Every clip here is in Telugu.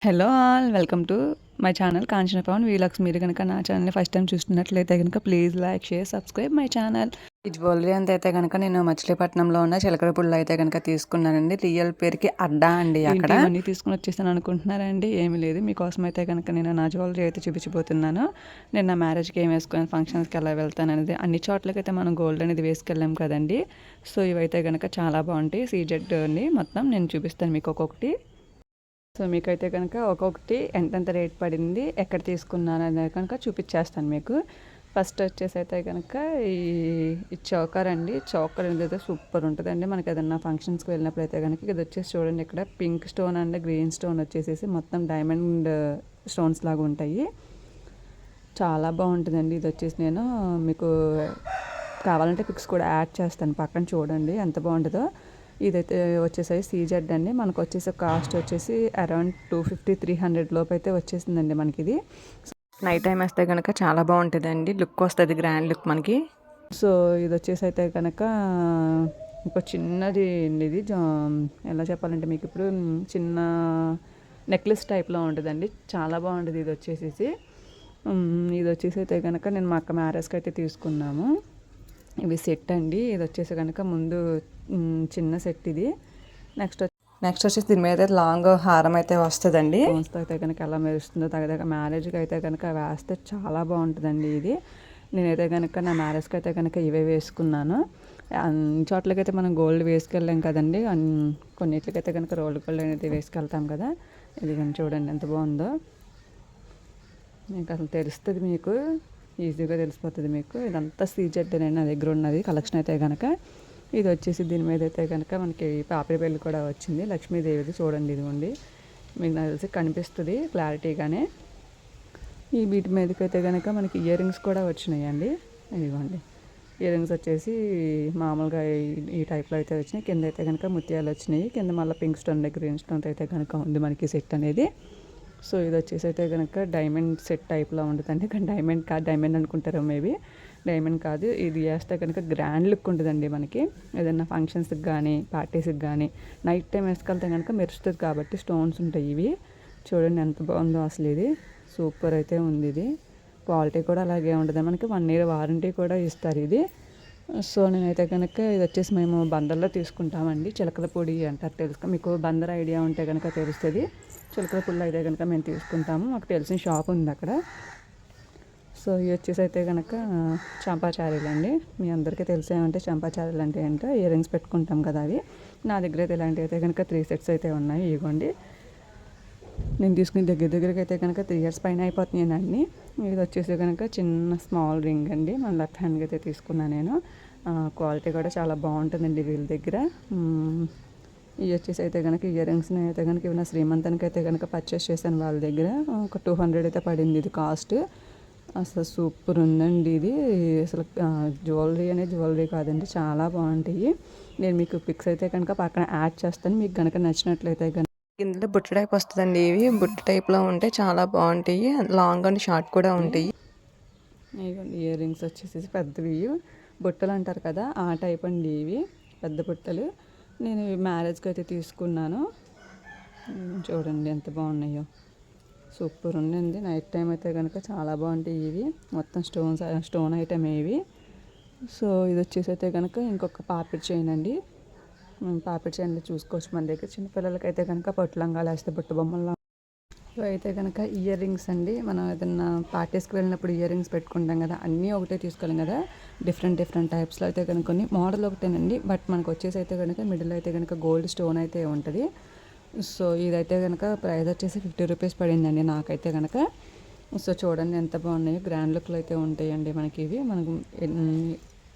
Hello all welcome to my channel Kanchana Pavan vlogs. మీరు కనుక నా ఛానల్ని ఫస్ట్ టైం చూస్తున్నట్లయితే కనుక please like share subscribe my channel. ఈ జ్యువెలరీ అంతా అయితే కనుక నేను మచిలీపట్నంలో ఉన్న చిలకడపుళ్ళు అయితే కనుక తీసుకున్నానండి. రియల్ పేరుకి అడ్డా అండి. అక్కడ ఇవన్నీ తీసుకుని వచ్చేసాను అనుకుంటున్నారండి. ఏమీ లేదు, మీకోసం అయితే కనుక నేను నా జ్యువెలరీ అయితే చూపించబోతున్నాను. నేను నా మ్యారేజ్కి ఏం వేసుకుని ఫంక్షన్స్కి ఎలా వెళ్తాను అనేది. అన్ని చోట్లకైతే మనం గోల్డ్ అనేది వేసుకెళ్ళాం కదండి. సో ఇవైతే కనుక చాలా బాగుంటాయి. సీజెడ్ అండి. మొత్తం నేను చూపిస్తాను మీకు ఒక్కొక్కటి. సో మీకైతే కనుక ఒక్కొక్కటి ఎంతెంత రేట్ పడింది, ఎక్కడ తీసుకున్నాను అనేది కనుక చూపించేస్తాను మీకు. ఫస్ట్ వచ్చేసి అయితే కనుక ఈ చౌకర్ అండి. చౌకర్ అనేది అయితే సూపర్ ఉంటుందండి. మనకి ఏదన్నా ఫంక్షన్స్కి వెళ్ళినప్పుడు అయితే కనుక ఇది వచ్చేసి చూడండి, ఇక్కడ pink stone and green stone వచ్చేసేసి మొత్తం డైమండ్ స్టోన్స్ లాగా ఉంటాయి. చాలా బాగుంటుందండి. ఇది వచ్చేసి నేను మీకు కావాలంటే పిక్స్ కూడా యాడ్ చేస్తాను పక్కన, చూడండి ఎంత బాగుంటుందో. ఇదైతే వచ్చేసరి సీజెడ్ అండి. మనకు వచ్చేసి కాస్ట్ వచ్చేసి అరౌండ్ 250-300 లోపు అయితే వచ్చేసిందండి మనకి ఇది. నైట్ టైం వేస్తే కనుక చాలా బాగుంటుందండి, లుక్ వస్తుంది, గ్రాండ్ లుక్ మనకి. సో ఇది వచ్చేసి అయితే కనుక ఒక చిన్నది అండి. ఇది ఎలా చెప్పాలంటే మీకు ఇప్పుడు చిన్న నెక్లెస్ టైప్లో ఉంటుందండి, చాలా బాగుంటుంది. ఇది వచ్చేసి అయితే కనుక నేను మా అక్క మ్యారేజ్కి అయితే తీసుకున్నాము. ఇవి సెట్ అండి. ఇది వచ్చేసి కనుక ముందు చిన్న సెట్ ఇది. నెక్స్ట్ వచ్చేసి దీని మీద లాంగ్ హారం అయితే వస్తుందండి. స్టోన్స్తో అయితే కనుక ఎలా మెరుస్తుందో తగ్గ మ్యారేజ్కి అయితే కనుక వేస్తే చాలా బాగుంటుందండి ఇది. నేనైతే కనుక నా మ్యారేజ్కి అయితే కనుక ఇవే వేసుకున్నాను. అన్ని చోట్లకైతే మనం గోల్డ్ వేసుకెళ్ళాం కదండి. కొన్నిట్లకైతే కనుక రోల్డ్ గోల్డ్ అనేది వేసుకెళ్తాం కదా. ఇది కానీ చూడండి ఎంత బాగుందో. మీకు అసలు తెలుస్తుంది, మీకు ఈజీగా తెలిసిపోతుంది మీకు. ఇదంతా సీజెడ్ నేను నా దగ్గర ఉన్నది కలెక్షన్ అయితే కనుక. ఇది వచ్చేసి దీని మీద అయితే కనుక మనకి పాపిడి పెళ్ళి కూడా వచ్చింది, లక్ష్మీదేవిది. చూడండి ఇదిగోండి, మీకు నాకు తెలిసి కనిపిస్తుంది క్లారిటీగానే. ఈ వీటి మీదకి అయితే కనుక మనకి ఇయర్ రింగ్స్ కూడా వచ్చినాయండి. ఇదిగోండి ఇయర్ రింగ్స్ వచ్చేసి మామూలుగా ఈ టైప్లో అయితే వచ్చినాయి. కింద అయితే కనుక ముత్యాలు వచ్చినాయి. కింద మళ్ళీ పింక్ స్టోన్ గ్రీన్ స్టోన్ అయితే కనుక ఉంది మనకి సెట్ అనేది. సో ఇది వచ్చేసి అయితే కనుక డైమండ్ సెట్ టైప్లో ఉంటుందండి. కానీ డైమండ్ కాదు, డైమండ్ అనుకుంటారు మేబీ, డైమండ్ కాదు. ఇది వేస్తే కనుక గ్రాండ్ లుక్ ఉంటుందండి మనకి. ఏదైనా ఫంక్షన్స్కి కానీ పార్టీస్కి కానీ నైట్ టైం వేసుకెళ్తే కనుక మెరుస్తుంది కాబట్టి స్టోన్స్ ఉంటాయి ఇవి. చూడండి ఎంత బాగుందో అసలు. ఇది సూపర్ అయితే ఉంది. ఇది క్వాలిటీ కూడా అలాగే ఉంటుంది. మనకి 1 year వారంటీ కూడా ఇస్తారు ఇది. సో నేనైతే కనుక ఇది వచ్చేసి మేము బందర్లో తీసుకుంటామండి. చిలకల పొడి అంటారు, తెలుసు మీకు. బందర్ ఐడియా ఉంటే కనుక తెలుస్తుంది. చిలకల పొడి అయితే కనుక మేము తీసుకుంటాము, మాకు తెలిసిన షాప్ ఉంది అక్కడ. సో ఇవి వచ్చేసి అయితే కనుక చంపాచారీలు అండి. మీ అందరికీ తెలిసేమంటే చంపాచారీలు అంటే ఏంటో ఇయర్ రింగ్స్ పెట్టుకుంటాం కదా అవి. నా దగ్గర అయితే ఇలాంటివి అయితే కనుక 3 sets అయితే ఉన్నాయి. ఇవ్వండి, నేను తీసుకుని దగ్గరికి అయితే కనుక 3 years పైన అయిపోతున్నాయి అన్నీ. ఇది వచ్చేసి కనుక చిన్న స్మాల్ రింగ్ అండి. మన లెఫ్ట్ హ్యాండ్కి అయితే తీసుకున్నాను నేను. క్వాలిటీ కూడా చాలా బాగుంటుందండి వీళ్ళ దగ్గర. ఇవి వచ్చేసి అయితే కనుక ఇయర్ రింగ్స్ని అయితే కనుక ఇవి నా శ్రీమంతానికి అయితే కనుక పర్చేస్ చేశాను వాళ్ళ దగ్గర. ఒక 200 అయితే పడింది ఇది కాస్ట్. అసలు సూపర్ ఉందండి ఇది. అసలు జ్యువెలరీ అనేది జ్యువెలరీ కాదండి, చాలా బాగుంటాయి. నేను మీకు పిక్స్ అయితే కనుక పక్కన యాడ్ చేస్తాను, మీకు కనుక నచ్చినట్లయితే కనుక. ఇందులో బుట్ట టైప్ వస్తుందండి. ఇవి బుట్ట టైప్లో ఉంటాయి, చాలా బాగుంటాయి. లాంగ్ అండ్ షార్ట్ కూడా ఉంటాయి. ఇయర్ రింగ్స్ వచ్చేసి పెద్దవి, బుట్టలు అంటారు కదా ఆ టైప్ అండి. ఇవి పెద్ద బుట్టలు. నేను మ్యారేజ్కి అయితే తీసుకున్నాను. చూడండి ఎంత బాగున్నాయో, సూపర్ ఉందండి. నైట్ టైం అయితే కనుక చాలా బాగుంటాయి ఇవి. మొత్తం స్టోన్ ఐటమ్ ఇవి. సో ఇది వచ్చేసి అయితే కనుక ఇంకొక పాపిడి చైన్ అండి. పాపిడి చైన్లో చూసుకోవచ్చు మన దగ్గర. చిన్నపిల్లలకి అయితే కనుక పట్టు లంగాలు వేస్తే బుట్ట బొమ్మల్లో. ఇవి అయితే కనుక ఇయర్ రింగ్స్ అండి. మనం ఏదైనా పార్టీస్కి వెళ్ళినప్పుడు ఇయర్ రింగ్స్ పెట్టుకుంటాం కదా, అన్నీ ఒకటే తీసుకోలేం కదా. డిఫరెంట్ టైప్స్లో అయితే కనుక కొన్ని మోడల్ ఒకటేనండి. బట్ మనకు వచ్చేసి అయితే కనుక మిడిల్ అయితే కనుక గోల్డ్ స్టోన్ అయితే ఉంటుంది. సో ఇదైతే కనుక ప్రైస్ వచ్చేసి 50 rupees పడిందండి నాకైతే కనుక. సో చూడండి ఎంత బాగున్నాయో, గ్రాండ్ లుక్లో అయితే ఉంటాయండి మనకి ఇవి. మనకు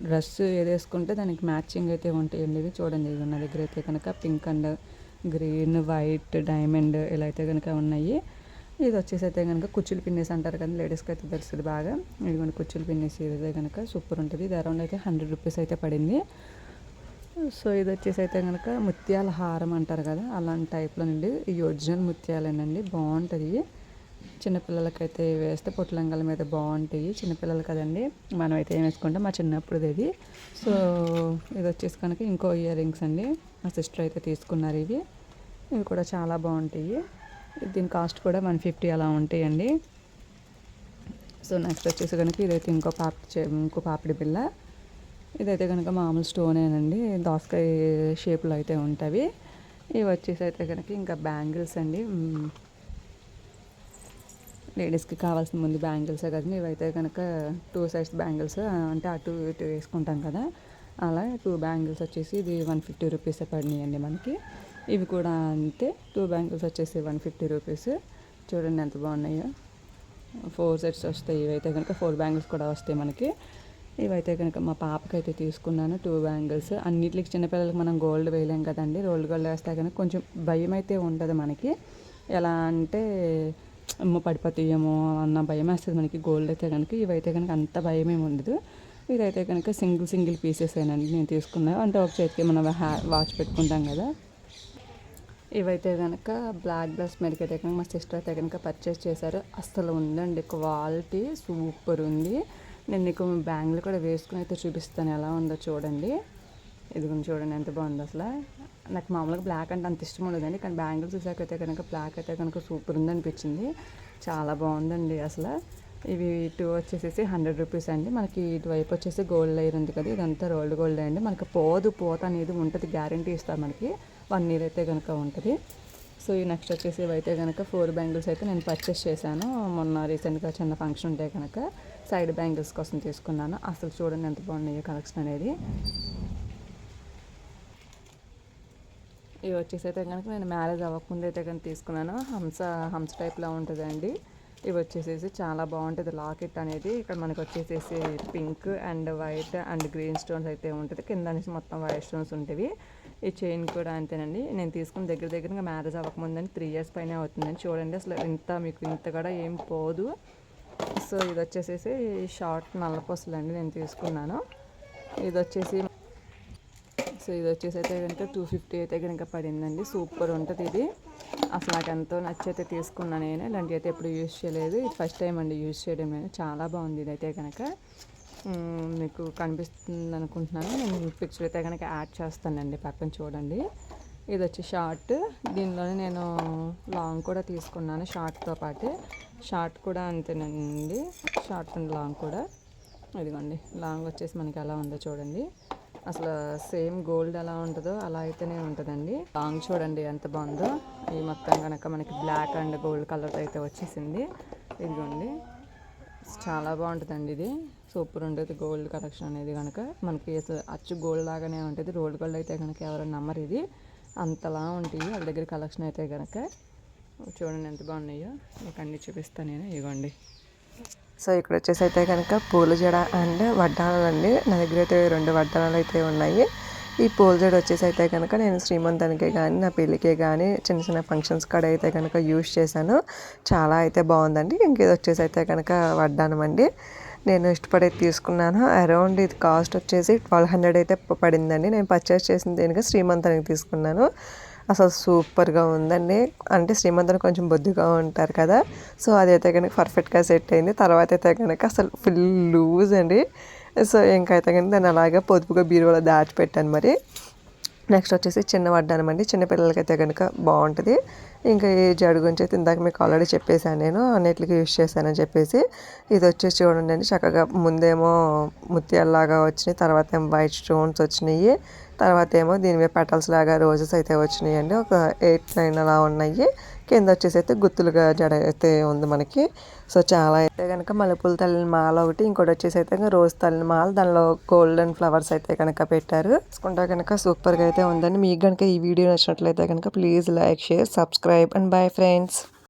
డ్రెస్ ఏది వేసుకుంటే దానికి మ్యాచింగ్ అయితే ఉంటాయండి ఇవి. చూడండి ఇవి నా దగ్గర అయితే కనుక pink and green, white, diamond ఇలా అయితే కనుక ఉన్నాయి. ఇది వచ్చేసి అయితే కనుక కుచ్చులు పిన్నేసి అంటారు కదా, లేడీస్కి అయితే తెలుస్తుంది బాగా. ఇదిగోండి కుచ్చులు పిన్నేసి అయితే కనుక సూపర్ ఉంటుంది. ఇది అరౌండ్ అయితే 100 rupees అయితే పడింది. సో ఇది వచ్చేసి అయితే కనుక ముత్యాల హారం అంటారు కదా, అలాంటి టైప్లో నుండి. ఈ ఒరిజినల్ ముత్యాలేనండి, బాగుంటుంది. చిన్నపిల్లలకైతే వేస్తే పొట్లంగాల మీద బాగుంటాయి. చిన్నపిల్లలు కదండి, మనం అయితే ఏం వేసుకుంటాం, మా చిన్నప్పుడు ఇది. సో ఇది వచ్చేసి కనుక ఇంకో ఇయర్ రింగ్స్ అండి. మా సిస్టర్ అయితే తీసుకున్నారు ఇవి. ఇవి కూడా చాలా బాగుంటాయి. దీని కాస్ట్ కూడా 150 అలా ఉంటాయండి. సో నెక్స్ట్ వచ్చేసి కనుక ఇదైతే ఇంకో పాపిడి బిళ్ళ. ఇదైతే కనుక మామూలు స్టోనేనండి, దోసకాయ షేప్లో అయితే ఉంటాయి. ఇవి వచ్చేసి అయితే కనుక ఇంకా బ్యాంగిల్స్ అండి, లేడీస్కి కావాల్సిన ముందు బ్యాంగిల్సే కదండి. ఇవైతే కనుక 2 సైడ్స్ బ్యాంగిల్స్, అంటే అటు ఇటు వేసుకుంటాం కదా, అలా 2 బ్యాంగిల్స్ వచ్చేసి ఇది 150 రూపీస్ పడినాయండి మనకి. ఇవి కూడా అంతే, 2 బ్యాంగిల్స్ వచ్చేసి 150 రూపీస్. చూడండి ఎంత బాగున్నాయో. 4 సెట్స్ వస్తాయి. ఇవైతే కనుక 4 బ్యాంగిల్స్ కూడా వస్తాయి మనకి. ఇవైతే కనుక మా పాపకైతే తీసుకున్నాను 2 బ్యాంగిల్స్. అన్నిటికి చిన్నపిల్లలకి మనం గోల్డ్ వేయలేం కదండి, రోల్డ్ గోల్డ్ వేస్తే కనుక కొంచెం భయం అయితే ఉంటుంది మనకి. ఎలా అంటే పడిపోతాయేమో అన్న భయం వేస్తుంది మనకి గోల్డ్ అయితే కనుక. ఇవైతే కనుక అంత భయం ఏమి ఉండదు. ఇదైతే కనుక సింగిల్ పీసెసేనండి నేను తీసుకున్నాను, అంటే ఒక చేతికి మనం వాచ్ పెట్టుకుంటాం కదా. ఇవైతే కనుక బ్లాక్ డ్రెస్ మీదకి అయితే కనుక మా సిస్టర్ అయితే కనుక పర్చేస్ చేశారు. అస్సలు ఉందండి, క్వాలిటీ సూపర్ ఉంది. నేను నీకు బ్యాంగిల్ కూడా వేసుకుని అయితే చూపిస్తాను ఎలా ఉందో చూడండి. ఇదిగోండి చూడండి ఎంత బాగుంది అసలు. నాకు మామూలుగా బ్లాక్ అంటే అంత ఇష్టం ఉండదండి, కానీ బ్యాంగిల్స్ చూసాకైతే కనుక బ్లాక్ అయితే కనుక సూపర్ ఉందనిపించింది. చాలా బాగుందండి అసలు. ఇవి 2 వచ్చేసి 100 రూపీస్ అండి. మనకి ఇటువైపు వచ్చేసి గోల్డ్ లేయర్ ఉంది కదా, ఇదంతా రోల్డ్ గోల్డ్ అండి. మనకి పోత అనేది ఉంటుంది, గ్యారంటీ ఇస్తారు మనకి. 1 ఇయర్ అయితే కనుక ఉంటుంది. సో ఈ నెక్స్ట్ వచ్చేసి ఇవైతే కనుక 4 బ్యాంగిల్స్ అయితే నేను పర్చేస్ చేశాను మొన్న రీసెంట్గా, చిన్న ఫంక్షన్ ఉంటే కనుక సైడ్ బ్యాంగిల్స్ కోసం తీసుకున్నాను. అసలు చూడండి ఎంత బాగున్నాయో కలెక్షన్ అనేది. ఇవి వచ్చేసి అయితే కనుక నేను మ్యారేజ్ అవ్వకముందు అయితే కనుక తీసుకున్నాను. హంస టైప్లో ఉంటుందండి. ఇవి వచ్చేసేసి చాలా బాగుంటుంది లాకెట్ అనేది. ఇక్కడ మనకు వచ్చేసేసి pink and white and green stones అయితే ఉంటుంది, కింద నుంచి మొత్తం వైట్ స్టోన్స్ ఉంటాయి. ఈ చైన్ కూడా అంతేనండి. నేను తీసుకున్న దగ్గరగా మ్యారేజ్ అవ్వకముందని 3 ఇయర్స్ పైన అవుతుందండి. చూడండి అసలు మీకు ఇంత కూడా ఏం పోదు. సో ఇది వచ్చేసేసి షార్ట్ నల్లపూసలు అండి నేను తీసుకున్నాను. ఇది వచ్చేసి అయితే కనుక 250 అయితే కనుక పడిందండి. సూపర్ ఉంటుంది ఇది. అసలు నాకు ఎంతో నచ్చైతే తీసుకున్నాను నేను. ఇలాంటివి అయితే ఎప్పుడు యూజ్ చేయలేదు, ఇది ఫస్ట్ టైం అండి యూజ్ చేయడం. చాలా బాగుంది ఇదైతే కనుక. మీకు కనిపిస్తుంది అనుకుంటున్నాను, నేను పిక్చర్ అయితే కనుక యాడ్ చేస్తానండి పక్కన చూడండి. ఇది వచ్చి షార్ట్, దీనిలోనే నేను లాంగ్ కూడా తీసుకున్నాను షార్ట్తో పాటు. షార్ట్ కూడా అంతేనండి, షార్ట్ అండ్ లాంగ్ కూడా. ఇదిగోండి లాంగ్ వచ్చేసి మనకి ఎలా ఉందో చూడండి. అసలు సేమ్ గోల్డ్ ఎలా ఉంటుందో అలా అయితేనే ఉంటుందండి. లాంగ్ చూడండి ఎంత బాగుందో. ఈ మొత్తం కనుక మనకి బ్లాక్ అండ్ గోల్డ్ కలర్ అయితే వచ్చేసింది. ఇదిగోండి చాలా బాగుంటుందండి ఇది, సూపర్ ఉంటుంది గోల్డ్ కలెక్షన్ అనేది కనుక. మనకి అచ్చు గోల్డ్ లాగానే ఉంటుంది, రోల్డ్ గోల్డ్ అయితే కనుక ఎవరైనా నమ్మరు, ఇది అంతలా ఉంటాయి వాళ్ళ దగ్గర కలెక్షన్ అయితే కనుక. చూడండి ఎంత బాగున్నాయో, మీకు అన్నీ చూపిస్తాను నేను. ఇవ్వండి. సో ఇక్కడ వచ్చేసి అయితే కనుక పూల జడ అండ్ వడ్డానాలు అండి. నా దగ్గర అయితే 2 వడ్డానాలు అయితే ఉన్నాయి. ఈ పూల జడ వచ్చేసి అయితే కనుక నేను శ్రీమంతానికే కానీ నా పెళ్ళికే కానీ చిన్న ఫంక్షన్స్ కాడ అయితే కనుక యూజ్ చేశాను. చాలా అయితే బాగుందండి. ఇంకేది వచ్చేసి అయితే కనుక వడ్డానం అండి, నేను ఇష్టపడి తీసుకున్నాను. అరౌండ్ ఇది కాస్ట్ వచ్చేసి 1200 అయితే పడిందండి. నేను పర్చేస్ చేసిన దేనిగా శ్రీమంతానికి తీసుకున్నాను. అసలు సూపర్గా ఉందండి. అంటే శ్రీమంతులు కొంచెం బొద్దుగా ఉంటారు కదా, సో అదైతే కనుక పర్ఫెక్ట్గా సెట్ అయింది. తర్వాత అయితే కనుక అసలు ఫుల్ లూజ్ అండి. సో ఇంకైతే కనుక దాన్ని అలాగే పొదుపుగా బీరువాలో దాచిపెట్టాను. మరి నెక్స్ట్ వచ్చేసి చిన్న వడ్డానం అండి, చిన్నపిల్లలకైతే కనుక బాగుంటుంది. ఇంకా ఈ జడు గురించి అయితే ఇందాక మీకు ఆల్రెడీ చెప్పేశాను, నేను అన్నిటికీ యూజ్ చేశానని చెప్పేసి. ఇది వచ్చేసి చూడండి అండి, చక్కగా ముందేమో ముత్యాలలాగా వచ్చినాయి, తర్వాత ఏమో వైట్ స్టోన్స్ వచ్చినాయి, తర్వాత ఏమో దీని మీద పెటల్స్ లాగా రోజెస్ అయితే వచ్చినాయి అండి. ఒక 8-9 అలా ఉన్నాయి. కింద వచ్చేసి అయితే గుత్తులుగా జడ అయితే ఉంది మనకి. సో చాలా అయితే కనుక మల్లెపూల తల్లిని మాల ఒకటి, ఇంకోటి వచ్చేసి అయితే రోజ్ తల్లిని మాల, దానిలో గోల్డెన్ ఫ్లవర్స్ అయితే కనుక పెట్టారు. తీసుకుంటా కనుక సూపర్గా అయితే ఉందండి. మీకు కనుక ఈ వీడియో నచ్చినట్లయితే కనుక please like, share, subscribe and bye friends.